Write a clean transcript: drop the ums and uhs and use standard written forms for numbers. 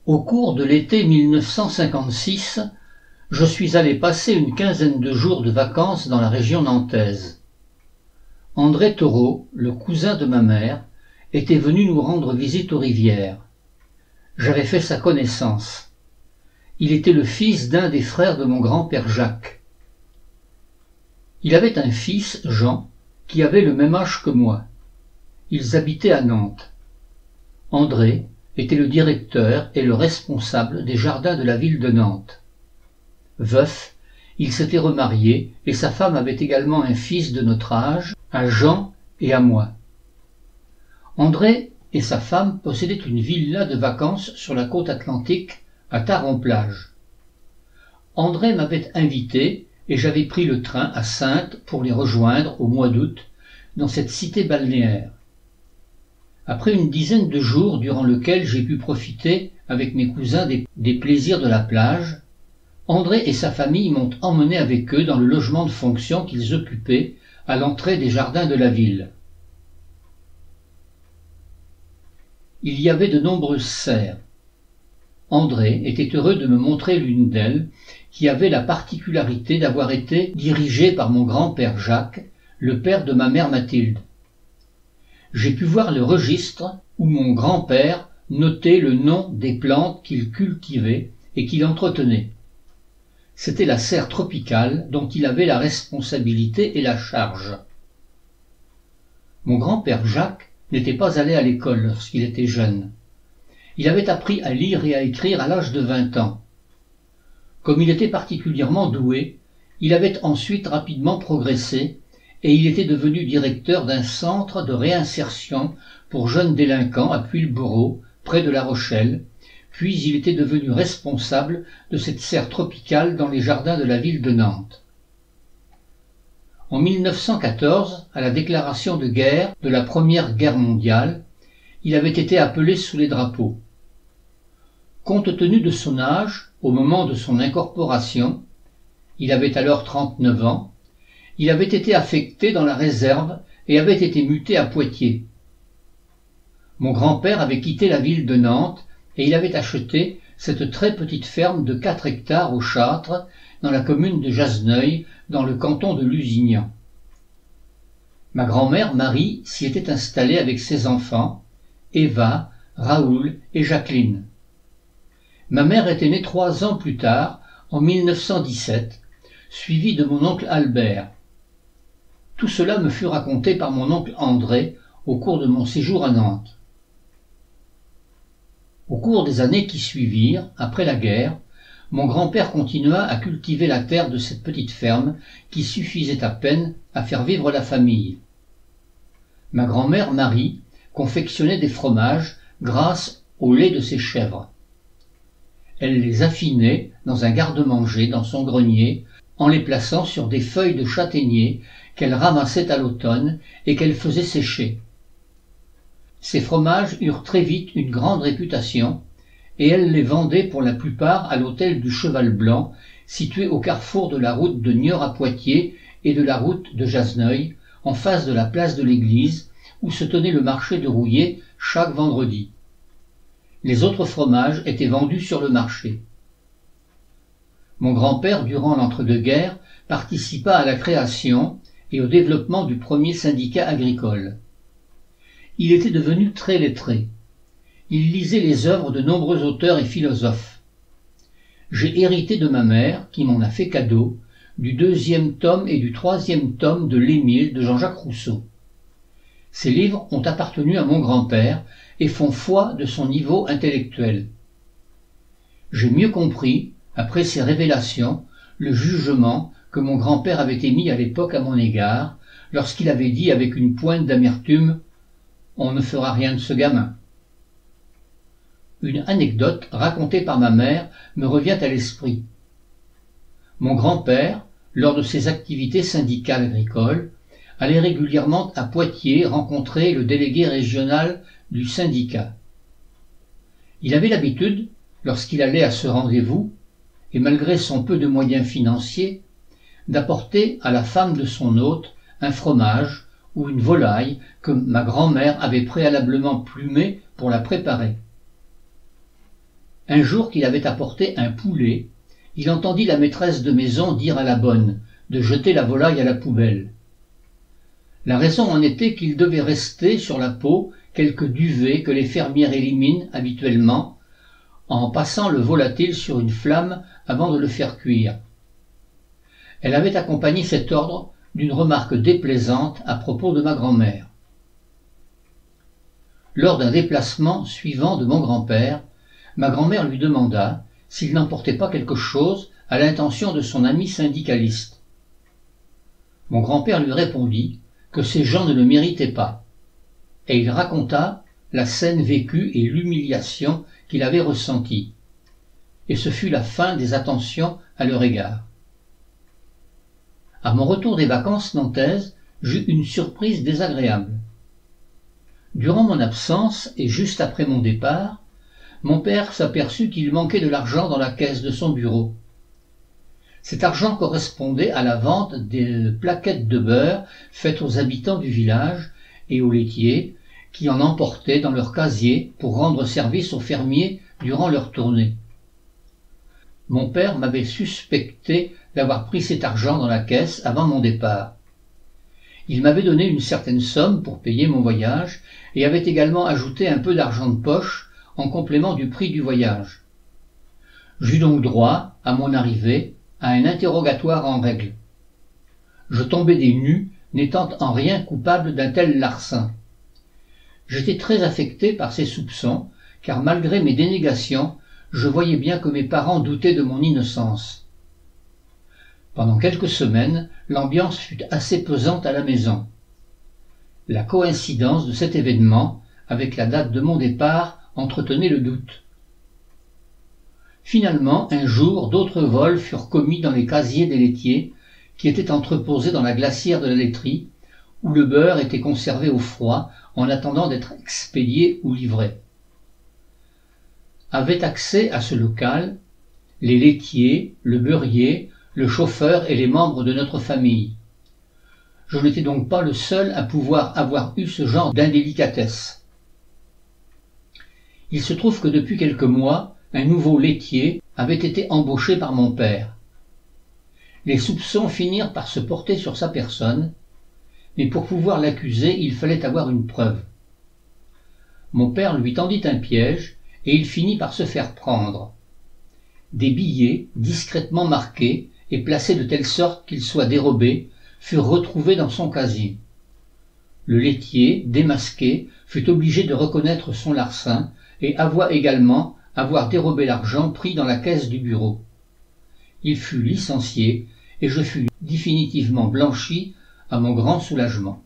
Au cours de l'été 1956, je suis allé passer une quinzaine de jours de vacances dans la région nantaise. André Taureau, le cousin de ma mère, était venu nous rendre visite aux Rivières. J'avais fait sa connaissance. Il était le fils d'un des frères de mon grand-père Jacques. Il avait un fils, Jean, qui avait le même âge que moi. Ils habitaient à Nantes. André était le directeur et le responsable des jardins de la ville de Nantes. Veuf, il s'était remarié et sa femme avait également un fils de notre âge, à Jean et à moi. André et sa femme possédaient une villa de vacances sur la côte atlantique, à Tare-en-Plage. André m'avait invité et j'avais pris le train à Saintes pour les rejoindre au mois d'août dans cette cité balnéaire. Après une dizaine de jours durant lesquels j'ai pu profiter avec mes cousins des plaisirs de la plage, André et sa famille m'ont emmené avec eux dans le logement de fonction qu'ils occupaient à l'entrée des jardins de la ville. Il y avait de nombreuses serres. André était heureux de me montrer l'une d'elles, qui avait la particularité d'avoir été dirigée par mon grand-père Jacques, le père de ma mère Mathilde. J'ai pu voir le registre où mon grand-père notait le nom des plantes qu'il cultivait et qu'il entretenait. C'était la serre tropicale dont il avait la responsabilité et la charge. Mon grand-père Jacques n'était pas allé à l'école lorsqu'il était jeune. Il avait appris à lire et à écrire à l'âge de 20 ans. Comme il était particulièrement doué, il avait ensuite rapidement progressé et il était devenu directeur d'un centre de réinsertion pour jeunes délinquants à Puylleborough, près de La Rochelle, puis il était devenu responsable de cette serre tropicale dans les jardins de la ville de Nantes. En 1914, à la déclaration de guerre de la Première Guerre mondiale, il avait été appelé sous les drapeaux. Compte tenu de son âge, au moment de son incorporation, il avait alors 39 ans, il avait été affecté dans la réserve et avait été muté à Poitiers. Mon grand-père avait quitté la ville de Nantes et il avait acheté cette très petite ferme de 4 hectares au Châtre, dans la commune de Jasneuil, dans le canton de Lusignan. Ma grand-mère Marie s'y était installée avec ses enfants, Eva, Raoul et Jacqueline. Ma mère était née 3 ans plus tard, en 1917, suivie de mon oncle Albert. Tout cela me fut raconté par mon oncle André au cours de mon séjour à Nantes. Au cours des années qui suivirent, après la guerre, mon grand-père continua à cultiver la terre de cette petite ferme qui suffisait à peine à faire vivre la famille. Ma grand-mère Marie confectionnait des fromages grâce au lait de ses chèvres. Elle les affinait dans un garde-manger dans son grenier en les plaçant sur des feuilles de châtaignier qu'elle ramassait à l'automne et qu'elle faisait sécher. Ces fromages eurent très vite une grande réputation et elle les vendait pour la plupart à l'hôtel du Cheval Blanc, situé au carrefour de la route de Niort à Poitiers et de la route de Jasneuil, en face de la place de l'église, où se tenait le marché de Rouillé chaque vendredi. Les autres fromages étaient vendus sur le marché. Mon grand-père, durant l'entre-deux-guerres, participa à la création et au développement du premier syndicat agricole. Il était devenu très lettré. Il lisait les œuvres de nombreux auteurs et philosophes. J'ai hérité de ma mère, qui m'en a fait cadeau, du 2e tome et du 3e tome de l'Émile de Jean-Jacques Rousseau. Ces livres ont appartenu à mon grand-père et font foi de son niveau intellectuel. J'ai mieux compris, après ces révélations, le jugement que mon grand-père avait émis à l'époque à mon égard, lorsqu'il avait dit avec une pointe d'amertume « On ne fera rien de ce gamin ». Une anecdote racontée par ma mère me revient à l'esprit. Mon grand-père, lors de ses activités syndicales agricoles, allait régulièrement à Poitiers rencontrer le délégué régional du syndicat. Il avait l'habitude, lorsqu'il allait à ce rendez-vous, et malgré son peu de moyens financiers, d'apporter à la femme de son hôte un fromage ou une volaille que ma grand-mère avait préalablement plumée pour la préparer. Un jour qu'il avait apporté un poulet, il entendit la maîtresse de maison dire à la bonne de jeter la volaille à la poubelle. La raison en était qu'il devait rester sur la peau quelques duvets que les fermières éliminent habituellement en passant le volatile sur une flamme avant de le faire cuire. Elle avait accompagné cet ordre d'une remarque déplaisante à propos de ma grand-mère. Lors d'un déplacement suivant de mon grand-père, ma grand-mère lui demanda s'il n'emportait pas quelque chose à l'intention de son ami syndicaliste. Mon grand-père lui répondit que ces gens ne le méritaient pas, et il raconta la scène vécue et l'humiliation qu'il avait ressentie, et ce fut la fin des attentions à leur égard. À mon retour des vacances nantaises, j'eus une surprise désagréable. Durant mon absence et juste après mon départ, mon père s'aperçut qu'il manquait de l'argent dans la caisse de son bureau. Cet argent correspondait à la vente des plaquettes de beurre faites aux habitants du village et aux laitiers qui en emportaient dans leur casier pour rendre service aux fermiers durant leur tournée. Mon père m'avait suspecté d'avoir pris cet argent dans la caisse avant mon départ. Il m'avait donné une certaine somme pour payer mon voyage et avait également ajouté un peu d'argent de poche en complément du prix du voyage. J'eus donc droit, à mon arrivée, à un interrogatoire en règle. Je tombais des nues, n'étant en rien coupable d'un tel larcin. J'étais très affecté par ces soupçons, car malgré mes dénégations, je voyais bien que mes parents doutaient de mon innocence. Pendant quelques semaines, l'ambiance fut assez pesante à la maison. La coïncidence de cet événement avec la date de mon départ entretenait le doute. Finalement, un jour, d'autres vols furent commis dans les casiers des laitiers qui étaient entreposés dans la glacière de la laiterie, où le beurre était conservé au froid en attendant d'être expédié ou livré. Avaient accès à ce local les laitiers, le beurrier, le chauffeur et les membres de notre famille. Je n'étais donc pas le seul à pouvoir avoir eu ce genre d'indélicatesse. Il se trouve que depuis quelques mois, un nouveau laitier avait été embauché par mon père. Les soupçons finirent par se porter sur sa personne, mais pour pouvoir l'accuser, il fallait avoir une preuve. Mon père lui tendit un piège et il finit par se faire prendre. Des billets, discrètement marqués et placés de telle sorte qu'ils soient dérobés, furent retrouvés dans son casier. Le laitier, démasqué, fut obligé de reconnaître son larcin et avoua également avoir dérobé l'argent pris dans la caisse du bureau. Il fut licencié et je fus définitivement blanchi à mon grand soulagement.